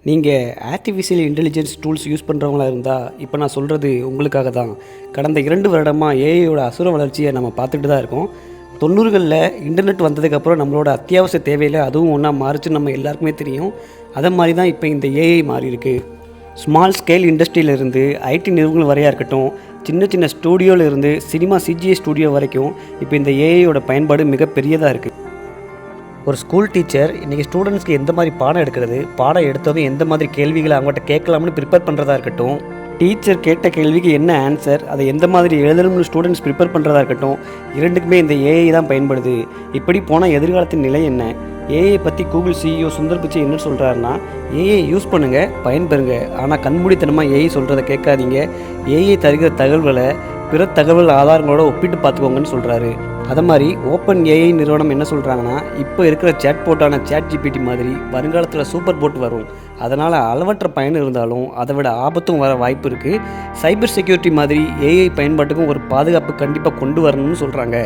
நீங்கள் artificial intelligence tools use பண்ணுறவங்களா இருந்தால் இப்போ நான் சொல்கிறது உங்களுக்காக தான். கடந்த 2 வருடமாக ஏஐயோட அசுர வளர்ச்சியை நம்ம பார்த்துக்கிட்டு தான் இருக்கோம். 90களில் இன்டர்நெட் வந்ததுக்கப்புறம் நம்மளோட அத்தியாவசிய தேவையில் அதுவும் ஒன்றா மாறிச்சுன்னு நம்ம எல்லாருக்குமே தெரியும். அதை மாதிரி தான் இப்போ இந்த ஏஐ மாறி இருக்குது. ஸ்மால் ஸ்கேல் இண்டஸ்ட்ரியிலிருந்து ஐடி நிறுவனங்கள் வரையாக இருக்கட்டும், சின்ன சின்ன ஸ்டூடியோவிலிருந்து சினிமா சிஜிஐ ஸ்டூடியோ வரைக்கும் இப்போ இந்த ஏஐயோட பயன்பாடு மிகப்பெரியதாக இருக்குது. ஒரு ஸ்கூல் டீச்சர் இன்றைக்கி ஸ்டூடெண்ட்ஸ்க்கு எந்த மாதிரி பாடம் எடுக்கிறது, பாடம் எடுத்ததும் எந்த மாதிரி கேள்விகளை அவங்கள்ட்ட கேட்கலாம்னு ப்ரிப்பேர் பண்ணுறதா இருக்கட்டும், டீச்சர் கேட்ட கேள்விக்கு என்ன ஆன்சர், அதை எந்த மாதிரி எழுதணும்னு ஸ்டூடெண்ட்ஸ் ப்ரிப்பேர் பண்ணுறதா இருக்கட்டும், இரண்டுக்குமே இந்த ஏஐ தான் பயன்படுது. இப்படி போனால் எதிர்காலத்தின் நிலை என்ன? ஏஐ பற்றி கூகுள் சிஇஓ சுந்தர் பிச்சை என்ன சொல்கிறாருன்னா, ஏஐ யூஸ் பண்ணுங்கள், பயன்பெறுங்க, ஆனால் கண்மூடித்தனமாக ஏஐ சொல்கிறத கேட்காதீங்க. ஏஐ தருகிற தகவல்களை பிற தகவல் ஆதாரங்களோட ஒப்பிட்டு பார்த்துக்கோங்கன்னு சொல்கிறாரு. அதை மாதிரி ஓப்பன் ஏஐ நிறுவனம் என்ன சொல்கிறாங்கன்னா, இப்போ இருக்கிற சேட் போட்டான சேட் ஜிபிடி மாதிரி வருங்காலத்தில் சூப்பர் போட் வரும். அதனால் அளவற்ற பயன் இருந்தாலும் அதை விட ஆபத்தும் வர வாய்ப்பு இருக்குது. சைபர் செக்யூரிட்டி மாதிரி ஏஐ பயன்பாட்டுக்கும் ஒரு பாதுகாப்பு கண்டிப்பாக கொண்டு வரணும்னு சொல்கிறாங்க.